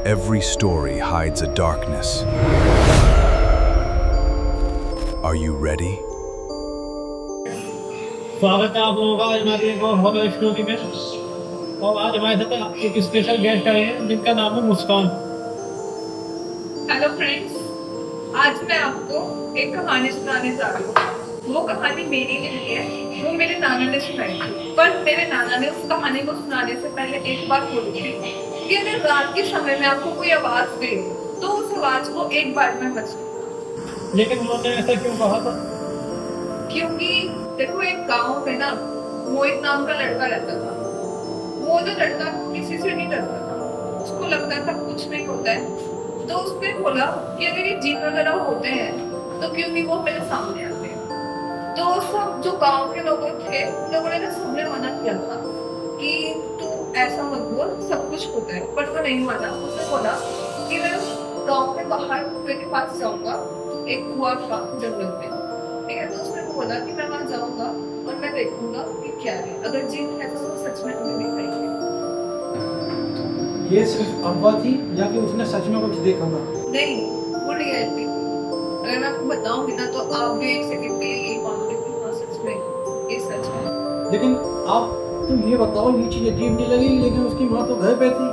every story hides a darkness. Are you ready? स्वागत है आप लोगों का आज हमारी एक और हॉरर स्टोरी में। और आज हमारे साथ एक स्पेशल गेस्ट आए हैं जिनका नाम है मुस्कान। हेलो फ्रेंड्स, आज मैं आपको एक कहानी सुनाने जा रही हूँ। वो कहानी मेरी नहीं है, वो मेरे नाना ने सुनाई थी। पर मेरे नाना ने उस कहानी को सुनाने से पहले एक बात बोली थी कि अगर रात के समय में आपको कोई आवाज दे तो उस आवाज को एक बार में बचना। लेकिन उन्होंने ऐसा क्यों कहा था? क्योंकि देखो, एक गांव में ना मोहित नाम का लड़का रहता था। वो जो लड़का किसी से नहीं डरता था, उसको लगता था कुछ नहीं होता है। तो उसने बोला कि अगर ये जिन वगैरह होते हैं तो क्यों नहीं वो मेरे सामने आते हैं। तो सब जो गांव के लोग थे, उन लोगों ने सबने मना किया था कि तू ऐसा मत बोल, सब कुछ होता है। पर वो नहीं माना। उसने बोला कि मैं गांव के बाहर कुएं के पास जाऊंगा, एक कुआं था जंगल में, ठीक है। तो उसने बोला कि मैं वहां जाऊंगा और मैं देखूंगा कि क्या है, अगर जिन है तो वो सच में हमें दिखाएंगे। ये सिर्फ अफवाह थी या कि उसने सच में कुछ देखा था? नहीं, वो रियलिटी। अगर मैं आपको बताऊंगी ना तो आप भी एक सेकंड के लिए यही मानोगे कि हाँ सच में ये सच है। लेकिन आप तुम ये बताओ, ये चीज अजीब नहीं लगी? लेकिन उसकी माँ तो घर पे थी।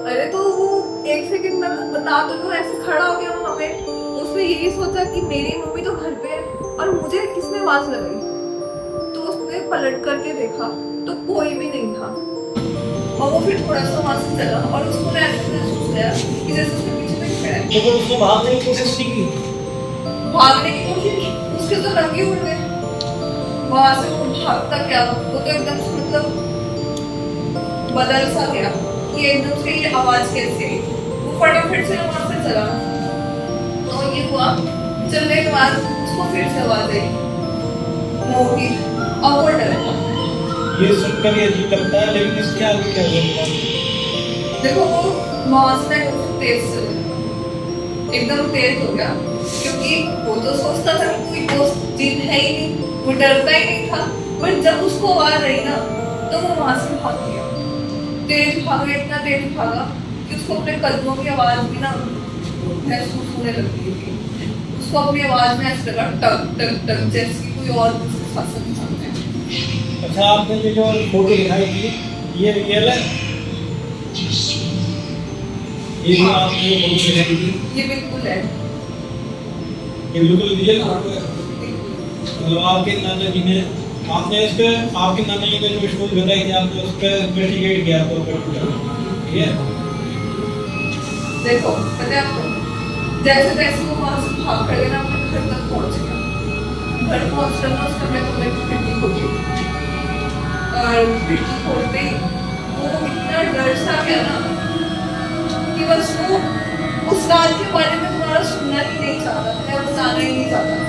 अरे तो वो एक सेकंड में बता तो लो, ऐसे खड़ा हो गया वहाँ पे। उसने यही सोचा कि मेरी मम्मी तो घर पे है और मुझे किसने आवाज लगाई। तो उसने पलट करके देखा तो कोई भी नहीं था। और वो फिर थोड़ा सा वहां से चला और उसको ऐसे महसूस किया कि जैसे उसके पीछे कोई खड़ा है। तो फिर उसने भागने की कोशिश की। भागने की कोशिश, उसके तो रंग ही उड़ गए। वहां से वो भागता क्या, वो तो एकदम से मतलब बदल सा गया कि एकदम से ये आवाज कैसे आई। वो फटाफट से वहां से चला। तो ये हुआ, चलने के बाद उसको फिर से आवाज आई मोगी, और वो डर गया। ये सुनकर ये अजीब लगता है, लेकिन इसके आगे क्या होगा? देखो वो वहां से एकदम तेज चल गया, एकदम तेज हो गया। क्योंकि वो तो सोचता था कि कोई दोस्त जिन है ही नहीं, वो डरता ही नहीं था। पर जब उसको आवाज आई ना तो वो वहां से भाग गया। तेज भागा, इतना तेज भागा कि उसको अपने कदमों की आवाज भी ना महसूस होने लगी थी। उसको अपनी आवाज में ऐसा लगा टक टक टक, जैसे कि कोई और उसके साथ साथ है। अच्छा, आपने ये जो फोटो दिखाई थी ये रियल है? ये जो आपने ये फोटो दिखाई थी ये बिल्कुल है, ये बिल्कुल रियल फोटो है। मतलब आपके नाना जी ने, आपने इस पे, आपके नाना जी ने जो स्टोरी बताई थी आपने उस पे इन्वेस्टिगेट किया तो ठीक है। देखो पता है आपको, जैसे जैसे वो वहां से भाग कर ना अपने घर तक पहुंच गया। घर पहुंच कर ना उसने अपने कमरे की खिड़की खोली और खिड़की खोलते ही वो इतना डर सा गया ना कि बस वो उस रात के बारे में तुम्हारा सुनना ही नहीं चाहता था, या बताना ही नहीं चाहता था।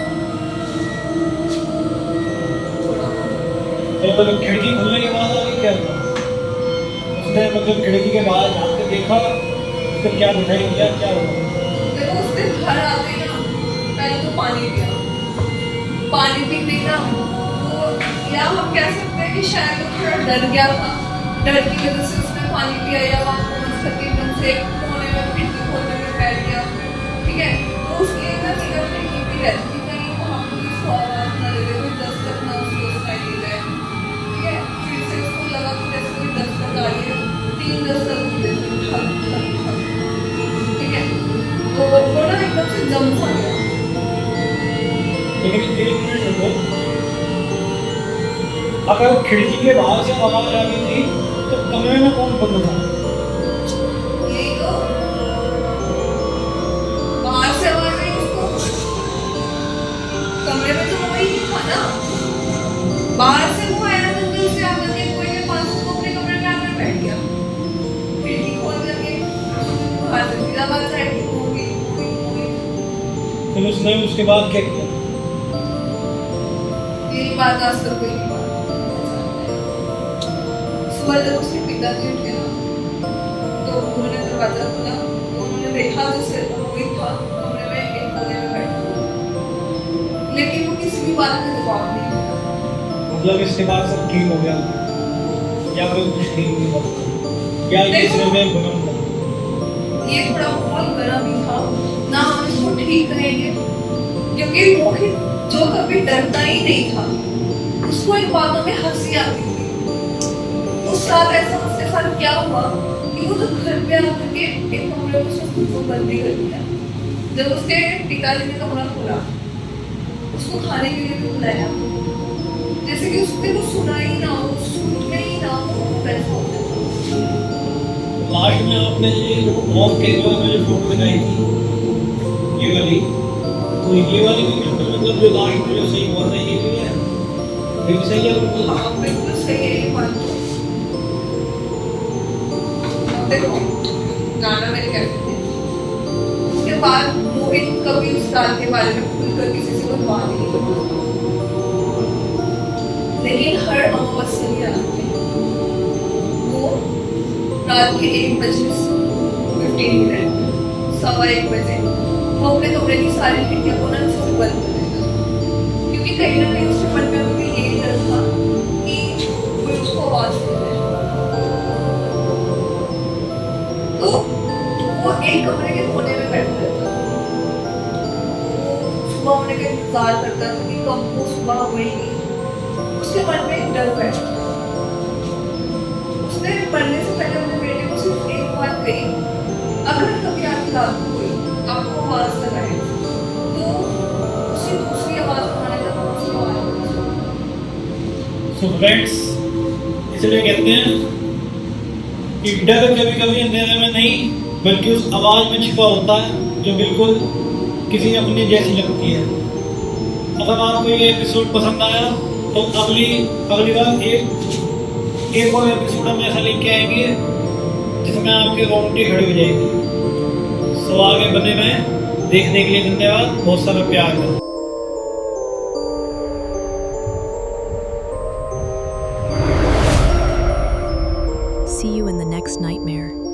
तो खिड़की खुलने के बाद आगे क्या हुआ? उसने मतलब खिड़की के बाहर झाँक के देखा, उसको क्या दिखाई दिया, क्या हुआ? देखो उसने घर आते ही ना पहले तो पानी पिया। पानी पीते ही ना वो, या हम कह सकते हैं कि शायद वो थोड़ा डर गया था। डर की वजह से उसने पानी पिया, या वहाँ पहुँच करके एकदम से कोने में खिड़की खोलने में बैठ गया, ठीक है। तो उसकी एक ना फिगर में ये भी रहती थी कहीं वहाँ पर उसको आवाज ना दे दे, कोई दस्तक ना उसको सुनाई दे जाए, ठीक है। फिर से उसको लगा कि जैसे कोई दस्तक आ रही है, 3 दस्तक होते थे, ठक ठक ठक, ठीक है। तो वो ना एकदम से जम सा गया। लेकिन 1 मिनट रुको, अगर खिड़की के बाहर से आवाज आ रही थी तो कमरे में कौन बंद था? यही तो, बाहर से आवाज आई उसको, कमरे में तो वही नहीं था ना। बाहर से वो आया जंगल से आकर के कुएं के पास, उसको अपने कमरे में आकर बैठ गया। खिड़की खोल करके बाहर से सीधा आवाज आई कि होगी होगी। फिर उसने उसके बाद क्या किया? यही बात आज तक कोई नहीं माना। सुबह जब उसके पिताजी उठे ना तो उन्होंने दरवाजा खोला तो उन्होंने देखा जो मोहित था कमरे में एक कोने में बैठा, लेकिन वो किसी भी बात का जवाब नहीं दिया। मतलब इसके बाद सब ठीक हो गया या फिर कुछ ठीक नहीं हुआ? क्या ये इसमें मैं भ्रम था? ये थोड़ा बहुत गर्म ही था ना, हम इसको ठीक कहेंगे क्योंकि मोहित जो कभी डरता ही नहीं था, उसको इन बातों में हंसी आती थी। उस रात ऐसा उसके साथ क्या हुआ कि वो तो घर पे आकर के एक कमरे में उसने खुद को बंदी कर दिया। जब उसके पिताजी ने कमरा खोला, उसको खाने के लिए भी बुलाया, जैसे कि उसने कुछ सुना ही ना हो, सुनने ही ना हो, वैसा होता था। लास्ट में आपने ये मौत के बाद में जो फोटो दिखाई थी, ये वाली, तो ये वाली भी बिल्कुल मतलब जो लास्ट में जो सही हुआ था, ये भी है, ये भी सही है बिल्कुल। हाँ बिल्कुल सही है ये बात। अब देखो गाना मैंने क्या कहते हैं, उसके बाद मोहित कभी उस रात के बारे में खुलकर किसी से कोई बात नहीं करता, लेकिन हर अमावस्या की रात में वो रात के 1:15 सवा 1 बजे वो अपने कमरे की सारी खिड़कियां को ना से बंद कर देगा, क्योंकि कहीं ना कहीं उसके मन में अभी यही डर था कि कोई उसको आवाज दे रहा है। तो वो एक कमरे के कोने में बैठा रहता था, वो सुबह होने का इंतजार करता था कि कब वो सुबह होएगी। उसके मन में एक डर बैठा, उसने पढ़ने से पहले अपने बेटे को सिर्फ एक बात कही, अगर कभी आपकी रात को कोई आपको आवाज लगाए तो उसे दूसरी आवाज बनाने का दूसरी आवाज। So friends, इसलिए कहते हैं कि डर कभी कभी अंधेरे में नहीं बल्कि उस आवाज में छिपा होता है जो बिल्कुल किसी अपनी जैसी लगती है। अगर आपको ये एपिसोड पसंद आया तो अगली बार एक और एपिसोड हम ऐसा लेके आएंगे जिसमें आपके रोंगटे खड़ी हो जाएगी। सो आगे बने रहें, देखने के लिए धन्यवाद, बहुत सारा प्यार है। See you in the next nightmare.